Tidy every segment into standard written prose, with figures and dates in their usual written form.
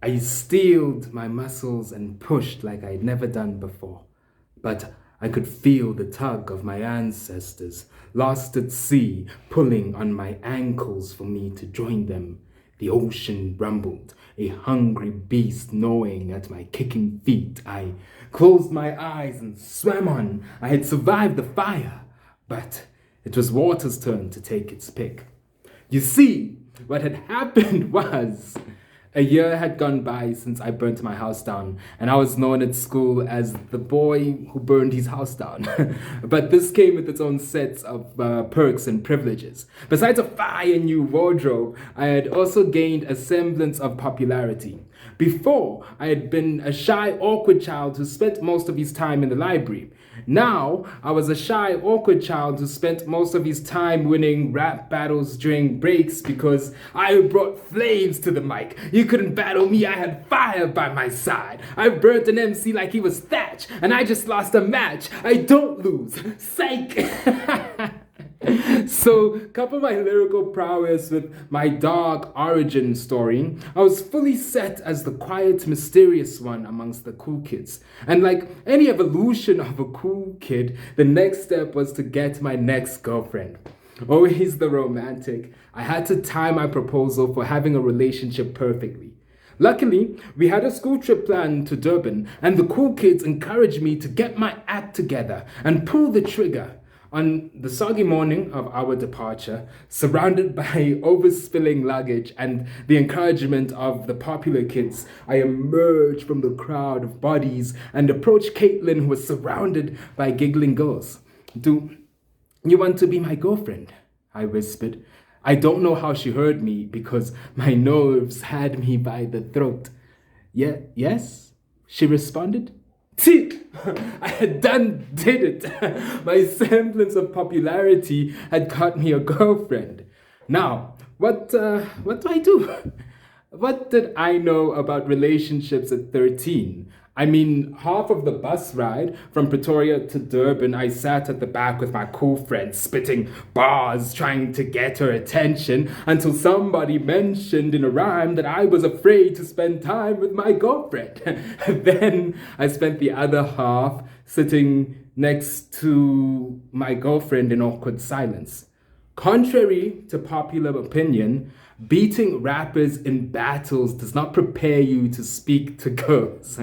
I steeled my muscles and pushed like I'd never done before. But I could feel the tug of my ancestors, lost at sea, pulling on my ankles for me to join them. The ocean rumbled, a hungry beast gnawing at my kicking feet. I closed my eyes and swam on. I had survived the fire, but it was water's turn to take its pick. You see, what had happened was a year had gone by since I burnt my house down, and I was known at school as the boy who burned his house down. But this came with its own sets of perks and privileges. Besides a fire new wardrobe, I had also gained a semblance of popularity. Before, I had been a shy, awkward child who spent most of his time in the library. Now, I was a shy, awkward child who spent most of his time winning rap battles during breaks because I brought flames to the mic. You couldn't battle me, I had fire by my side. I burnt an MC like he was Thatch, and I just lost a match. I don't lose. Psych! So, couple my lyrical prowess with my dark origin story, I was fully set as the quiet, mysterious one amongst the cool kids. And like any evolution of a cool kid, the next step was to get my next girlfriend. Always the romantic, I had to time my proposal for having a relationship perfectly. Luckily, we had a school trip planned to Durban, and the cool kids encouraged me to get my act together and pull the trigger. On the soggy morning of our departure, surrounded by overspilling luggage and the encouragement of the popular kids, I emerged from the crowd of bodies and approached Caitlin, who was surrounded by giggling girls. Do you want to be my girlfriend? I whispered. I don't know how she heard me because my nerves had me by the throat. Yes, she responded. Tick! I had did it. My semblance of popularity had got me a girlfriend. Now, what do I do? What did I know about relationships at 13? I mean, half of the bus ride from Pretoria to Durban, I sat at the back with my cool friend, spitting bars, trying to get her attention, until somebody mentioned in a rhyme that I was afraid to spend time with my girlfriend. Then I spent the other half sitting next to my girlfriend in awkward silence. Contrary to popular opinion, beating rappers in battles does not prepare you to speak to girls.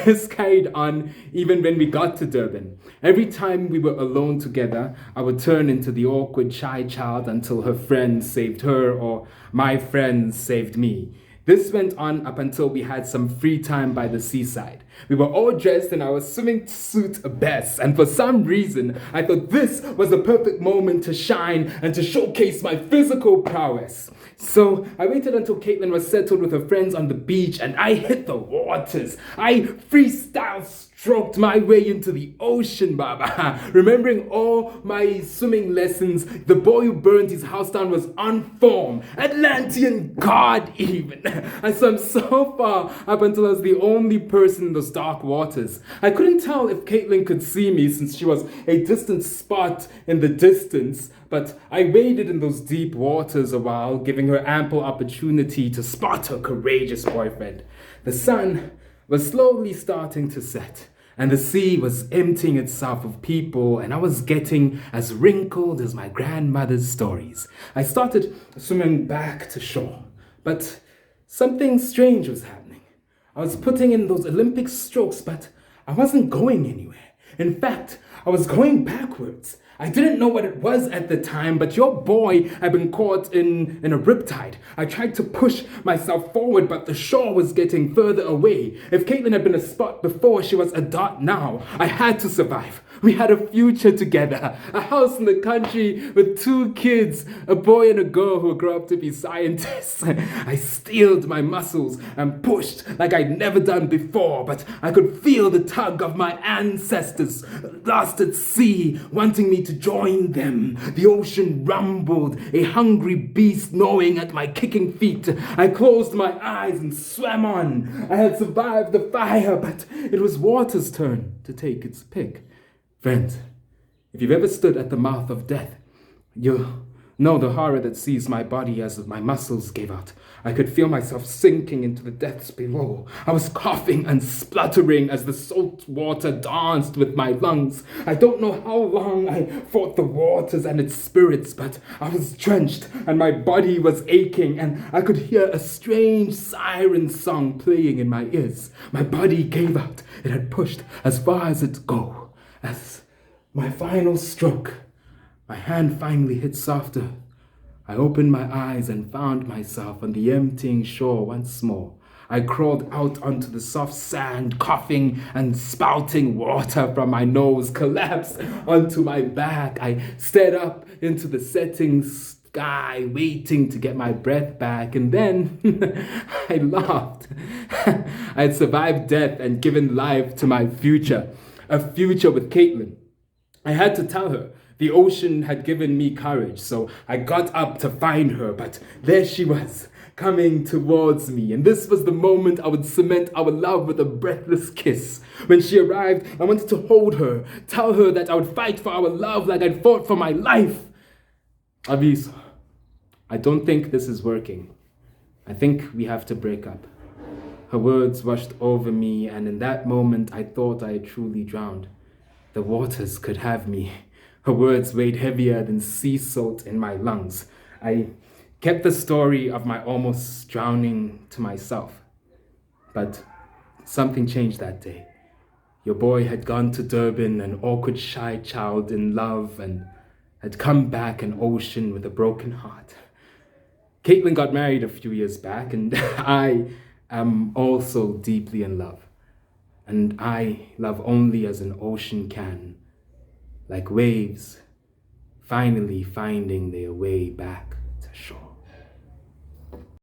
This carried on even when we got to Durban. Every time we were alone together, I would turn into the awkward shy child until her friends saved her or my friends saved me. This went on up until we had some free time by the seaside. We were all dressed in our swimming suit best, and for some reason, I thought this was the perfect moment to shine and to showcase my physical prowess. So I waited until Caitlin was settled with her friends on the beach, and I hit the waters. I freestyle stroked my way into the ocean, Baba. Remembering all my swimming lessons, the boy who burned his house down was on form. Atlantean god, even. I swam so far up until I was the only person in those dark waters. I couldn't tell if Caitlin could see me since she was a distant spot in the distance, but I waded in those deep waters a while, giving her ample opportunity to spot her courageous boyfriend. The sun was slowly starting to set, and the sea was emptying itself of people, and I was getting as wrinkled as my grandmother's stories. I started swimming back to shore, but something strange was happening. I was putting in those Olympic strokes, but I wasn't going anywhere. In fact, I was going backwards. I didn't know what it was at the time, but your boy had been caught in a riptide. I tried to push myself forward, but the shore was getting further away. If Caitlin had been a spot before, she was a dot now. I had to survive. We had a future together, a house in the country with 2 kids, a boy and a girl who would grow up to be scientists. I steeled my muscles and pushed like I'd never done before, but I could feel the tug of my ancestors, lost at sea, wanting me to join them. The ocean rumbled, a hungry beast gnawing at my kicking feet. I closed my eyes and swam on. I had survived the fire, but it was water's turn to take its pick. Friends, if you've ever stood at the mouth of death, you No, the horror that seized my body as my muscles gave out. I could feel myself sinking into the depths below. I was coughing and spluttering as the salt water danced with my lungs. I don't know how long I fought the waters and its spirits, but I was drenched and my body was aching, and I could hear a strange siren song playing in my ears. My body gave out. It had pushed as far as it go. As my final stroke, my hand finally hit softer. I opened my eyes and found myself on the emptying shore once more. I crawled out onto the soft sand, coughing and spouting water from my nose, collapsed onto my back. I stared up into the setting sky, waiting to get my breath back, and then I laughed. I had survived death and given life to my future, a future with Caitlin. I had to tell her. The ocean had given me courage, so I got up to find her, but there she was, coming towards me, and this was the moment I would cement our love with a breathless kiss. When she arrived, I wanted to hold her, tell her that I would fight for our love like I'd fought for my life. Xabiso, I don't think this is working. I think we have to break up. Her words washed over me, and in that moment I thought I had truly drowned. The waters could have me. Her words weighed heavier than sea salt in my lungs. I kept the story of my almost drowning to myself. But something changed that day. Your boy had gone to Durban, an awkward, shy child in love, and had come back an ocean with a broken heart. Caitlin got married a few years back, and I am also deeply in love. And I love only as an ocean can. Like waves finally finding their way back to shore.